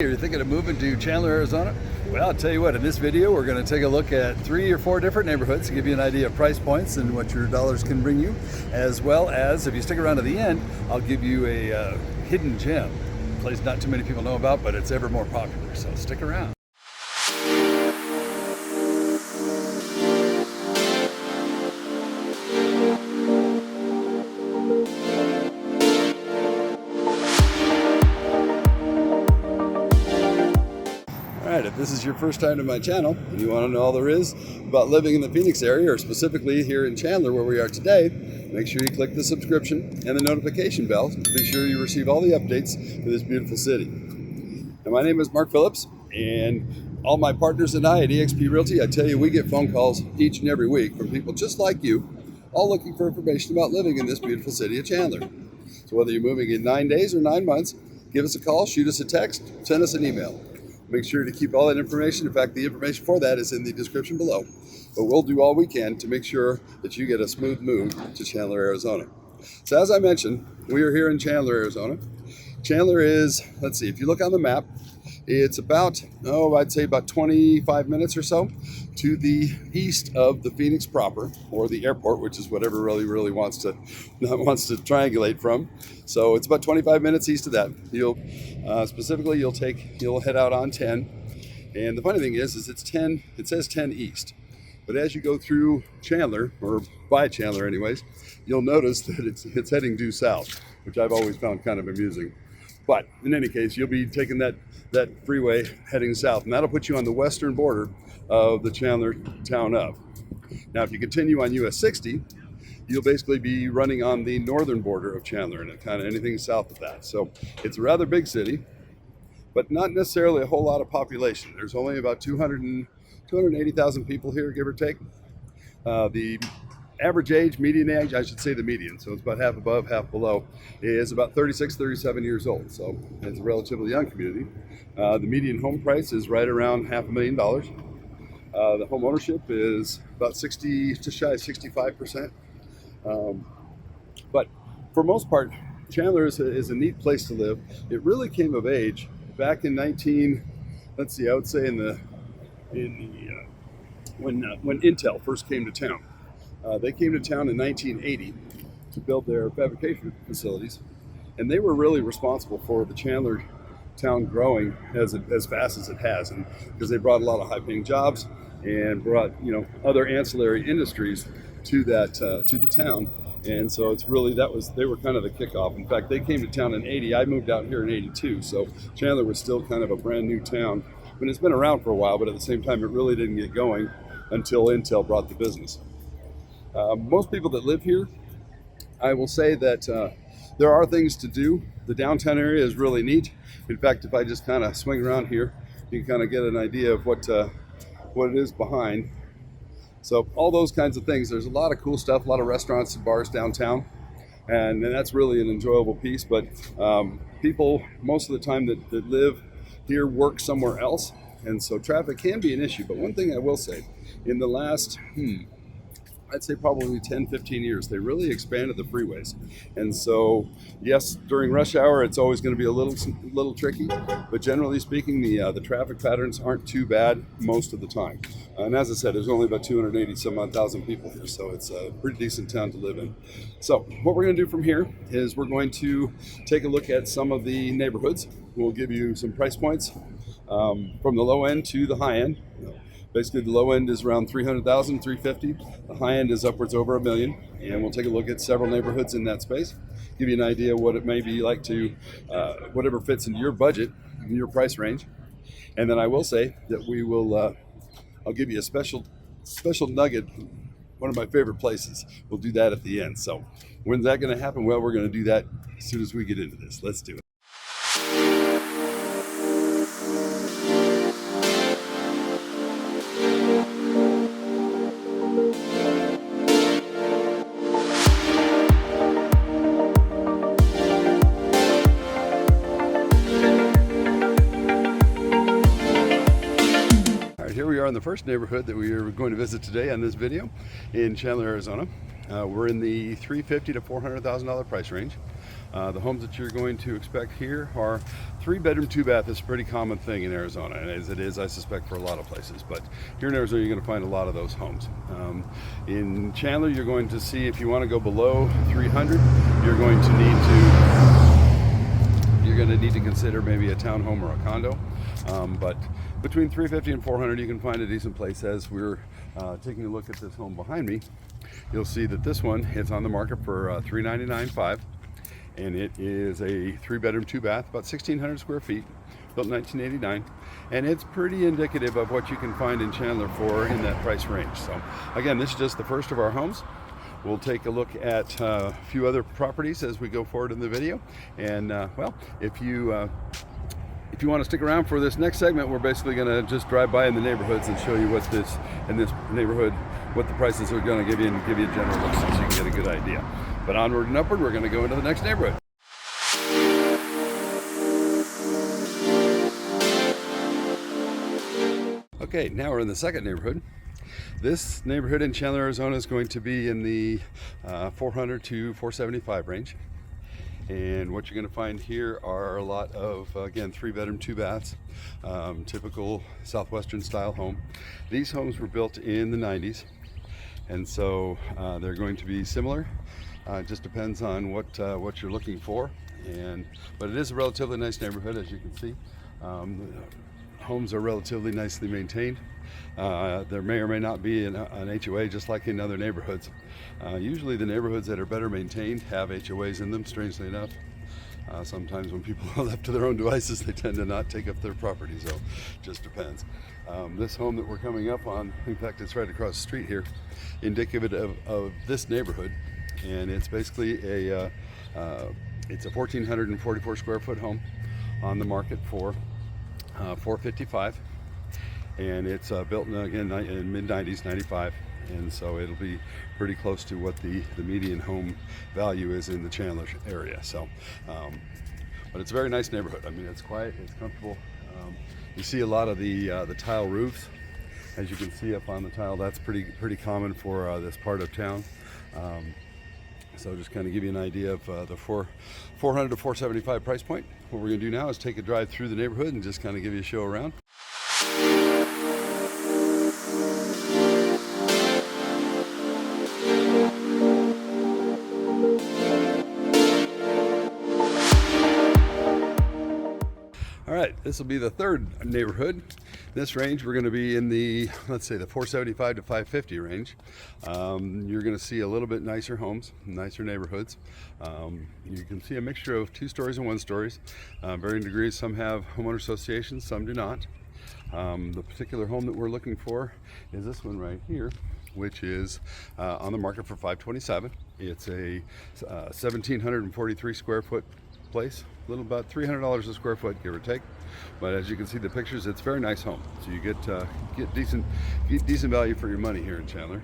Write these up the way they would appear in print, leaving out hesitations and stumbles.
You're thinking of moving to Chandler, Arizona? Well, I'll tell you what, in this video, we're going to take a look at 3 or 4 different neighborhoods to give you an idea of price points and what your dollars can bring you, as well as, if you stick around to the end, I'll give you a hidden gem, a place not too many people know about, but it's ever more popular, so stick around. Alright, if this is your first time to my channel and you want to know all there is about living in the Phoenix area, or specifically here in Chandler where we are today, make sure you click the subscription and the notification bell to be sure you receive all the updates for this beautiful city. Now, my name is Mark Phillips, and all my partners and I at eXp Realty, I tell you, we get phone calls each and every week from people just like you, all looking for information about living in this beautiful city of Chandler. So whether you're moving in 9 days or 9 months, give us a call, shoot us a text, send us an email. Make sure to keep all that information. In fact, the information for that is in the description below. But we'll do all we can to make sure that you get a smooth move to Chandler, Arizona. So as I mentioned, we are here in Chandler, Arizona. Chandler is, let's see, if you look on the map, it's about, I'd say about 25 minutes or so to the east of the Phoenix proper, or the airport, which is what everybody really wants to triangulate from. So it's about 25 minutes east of that. You'll head out on 10. And the funny thing is it says 10 east. But as you go through Chandler, or by Chandler anyways, you'll notice that it's heading due south, which I've always found kind of amusing. But in any case, you'll be taking that freeway heading south, and that'll put you on the western border of the Chandler town of. Now, if you continue on US 60, you'll basically be running on the northern border of Chandler, and kind of anything south of that. So it's a rather big city, but not necessarily a whole lot of population. There's only about 280,000 people here, give or take. The average age, median age, I should say the median, so it's about half above, half below, is about 36, 37 years old. So it's a relatively young community. The median home price is right around $500,000. The home ownership is about just shy of 65%. But for most part, Chandler is a neat place to live. It really came of age back in when Intel first came to town. They came to town in 1980 to build their fabrication facilities, and they were really responsible for the Chandler town growing as fast as it has, and because they brought a lot of high-paying jobs and brought other ancillary industries to the town. And so it's really, they were kind of the kickoff. In fact, they came to town in 80. I moved out here in 82, so Chandler was still kind of a brand new town. I mean, it's been around for a while, but at the same time, it really didn't get going until Intel brought the business. Most people that live here, I will say that there are things to do. The downtown area is really neat. In fact, if I just kind of swing around here, you can kind of get an idea of what it is behind. So all those kinds of things. There's a lot of cool stuff, a lot of restaurants and bars downtown, and that's really an enjoyable piece. But people, most of the time that live here, work somewhere else, and so traffic can be an issue. But one thing I will say, in the last I'd say probably 10, 15 years, they really expanded the freeways. And so, yes, during rush hour, it's always going to be a little tricky, but generally speaking, the traffic patterns aren't too bad most of the time. And as I said, there's only about 280 some odd thousand people here, so it's a pretty decent town to live in. So what we're going to do from here is we're going to take a look at some of the neighborhoods. We'll give you some price points from the low end to the high end. Basically, the low end is around $300,000, $350,000. The high end is upwards over $1 million, and we'll take a look at several neighborhoods in that space, give you an idea of what it may be like to whatever fits into your budget, in your price range. And then I will say that we will, I'll give you a special nugget, one of my favorite places. We'll do that at the end. So when's that going to happen? Well, we're going to do that as soon as we get into this. Let's do it. Here we are in the first neighborhood that we are going to visit today on this video in Chandler, Arizona. We're in the $350,000 to $400,000 price range. The homes that you're going to expect here are 3-bedroom, 2-bath. It's a pretty common thing in Arizona, and as it is, I suspect, for a lot of places. But here in Arizona, you're going to find a lot of those homes. In Chandler, you're going to see, if you want to go below 300, you're going to need to consider maybe a townhome or a condo. But between 350 and 400, you can find a decent place. As we're taking a look at this home behind me, you'll see that this one is on the market for $399,500, and it is a 3-bedroom, 2-bath, about 1,600 square feet, built in 1989, and it's pretty indicative of what you can find in Chandler for in that price range. So again, this is just the first of our homes. We'll take a look at a few other properties as we go forward in the video, and well, if you want to stick around for this next segment, we're basically going to just drive by in the neighborhoods and show you what in this neighborhood, what the prices are going to give you, and give you a general look so you can get a good idea. But onward and upward, we're going to go into the next neighborhood. Okay, now we're in the second neighborhood. This neighborhood in Chandler, Arizona is going to be in the 400 to 475 range. And what you're going to find here are a lot of, again, 3-bedroom, 2-baths, typical Southwestern style home. These homes were built in the 90s, and so they're going to be similar. It just depends on what you're looking for. But it is a relatively nice neighborhood, as you can see. Homes are relatively nicely maintained. There may or may not be an HOA, just like in other neighborhoods. Usually the neighborhoods that are better maintained have HOAs in them, strangely enough. Sometimes when people are left to their own devices, they tend to not take up their property, so it just depends. This home that we're coming up on, in fact, it's right across the street here, indicative of this neighborhood, and it's basically it's a 1,444 square foot home on the market for $455,000, and it's built in mid-90s, 95, and so it'll be pretty close to what the median home value is in the Chandler area. So, but it's a very nice neighborhood. I mean, it's quiet, it's comfortable. You see a lot of the tile roofs, as you can see up on the tile. That's pretty common for this part of town. So just kind of give you an idea of the 400 to 475 price point. What we're going to do now is take a drive through the neighborhood and just kind of give you a show around. All right, this will be the third neighborhood. This range, we're going to be in the, let's say, the 475 to 550 range. You're going to see a little bit nicer homes, nicer neighborhoods. You can see a mixture of 2 stories and 1 stories, varying degrees. Some have homeowner associations, some do not. The particular home that we're looking for is this one right here, which is on the market for $527,000. It's a 1,743 square foot place, a little about $300 a square foot, give or take. But as you can see the pictures, it's a very nice home. So you get decent value for your money here in Chandler.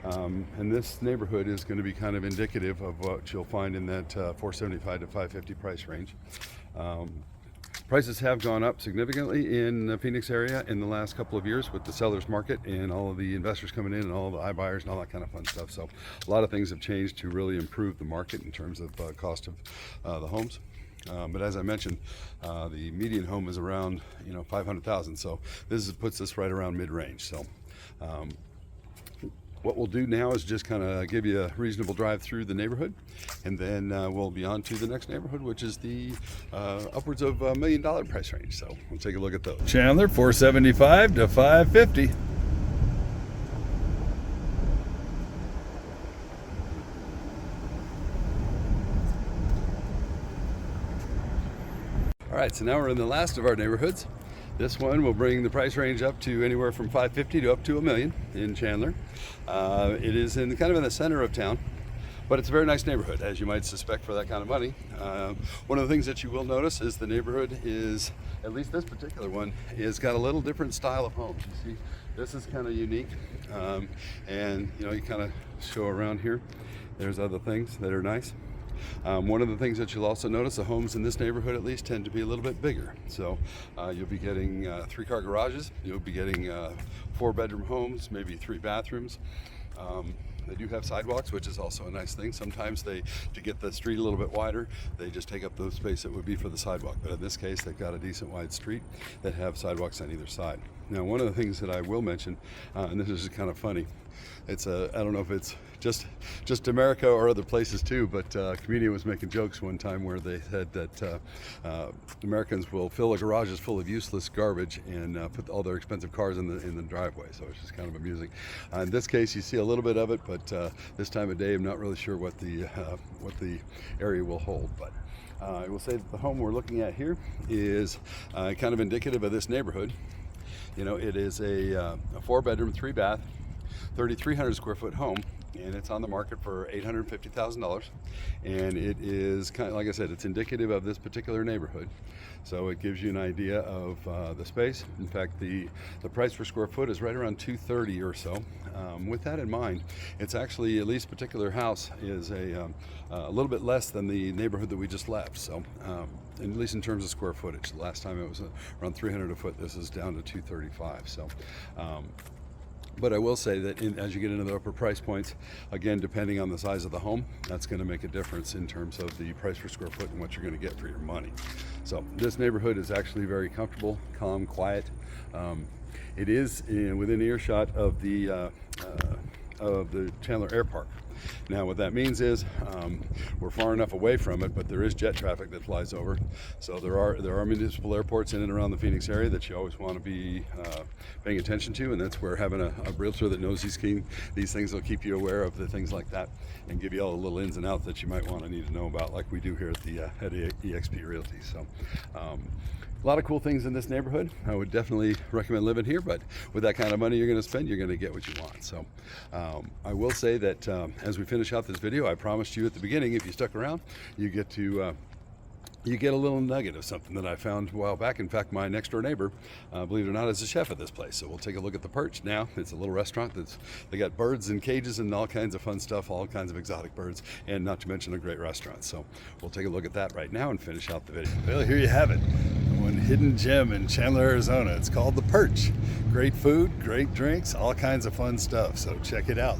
And this neighborhood is going to be kind of indicative of what you'll find in that 475 to 550 price range. Prices have gone up significantly in the Phoenix area in the last couple of years with the seller's market and all of the investors coming in and all the iBuyers and all that kind of fun stuff. So a lot of things have changed to really improve the market in terms of cost of the homes. But as I mentioned, the median home is around $500,000. So this puts us right around mid-range. So what we'll do now is just kind of give you a reasonable drive through the neighborhood, and then we'll be on to the next neighborhood, which is the upwards of $1 million price range. So we'll take a look at those. Chandler, 475 to 550. All right, so now we're in the last of our neighborhoods. This one will bring the price range up to anywhere from $550,000 to up to $1 million in Chandler. It is kind of in the center of town, but it's a very nice neighborhood, as you might suspect, for that kind of money. One of the things that you will notice is the neighborhood is, at least this particular one, is got a little different style of homes. You see, this is kind of unique, and you kind of show around here. There's other things that are nice. One of the things that you'll also notice, the homes in this neighborhood at least tend to be a little bit bigger. So you'll be getting 3-car garages, you'll be getting 4-bedroom homes, maybe 3 bathrooms. They do have sidewalks, which is also a nice thing. Sometimes to get the street a little bit wider, they just take up the space that would be for the sidewalk. But in this case, they've got a decent wide street that have sidewalks on either side. Now, one of the things that I will mention, and this is kind of funny, I don't know if it's just America or other places too, but a comedian was making jokes one time where they said that Americans will fill the garages full of useless garbage and put all their expensive cars in the driveway. So it's just kind of amusing. In this case, you see a little bit of it, but this time of day, I'm not really sure what the area will hold. But I will say that the home we're looking at here is kind of indicative of this neighborhood. You know, it is a 4-bedroom, 3-bath, 3,300 square foot home, and it's on the market for $850,000. And it is kind of, like I said, it's indicative of this particular neighborhood. So it gives you an idea of the space. In fact, the price per square foot is right around $230 or so. With that in mind, it's actually, at least particular house is a little bit less than the neighborhood that we just left. So at least in terms of square footage, the last time it was around 300 a foot. This is down to 235. So but I will say that as you get into the upper price points, again, depending on the size of the home, that's going to make a difference in terms of the price per square foot and what you're going to get for your money. So this neighborhood is actually very comfortable, calm, quiet. It is within earshot of the Chandler Airport. Now, what that means is we're far enough away from it, but there is jet traffic that flies over. So there are municipal airports in and around the Phoenix area that you always want to be paying attention to, and that's where having a realtor that knows these things will keep you aware of the things like that and give you all the little ins and outs that you might want to need to know about, like we do here at eXp Realty. So a lot of cool things in this neighborhood. I would definitely recommend living here, but with that kind of money you're going to spend, you're going to get what you want. So I will say that as we finish out this video, I promised you at the beginning, if you stuck around, you get a little nugget of something that I found a while back. In fact, my next door neighbor, believe it or not, is a chef at this place. So we'll take a look at the Perch now. It's a little restaurant they got birds in cages and all kinds of fun stuff, all kinds of exotic birds, and not to mention a great restaurant. So we'll take a look at that right now and finish out the video. Well, here you have it. One hidden gem in Chandler, Arizona. It's called the Perch. Great food, great drinks, all kinds of fun stuff. So check it out.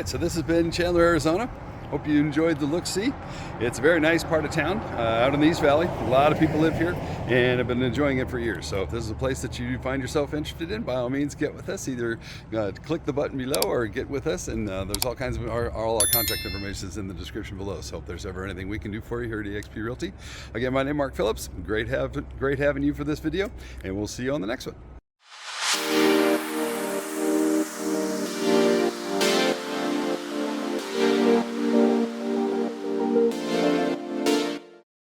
So this has been Chandler, Arizona. Hope you enjoyed the look-see. It's a very nice part of town out in the East Valley. A lot of people live here and have been enjoying it for years. So if this is a place that you find yourself interested in, by all means get with us. Either click the button below or get with us, and there's all kinds of all our contact information is in the description below. So if there's ever anything we can do for you here at eXp Realty. Again, my name is Mark Phillips. Great having you for this video, and we'll see you on the next one.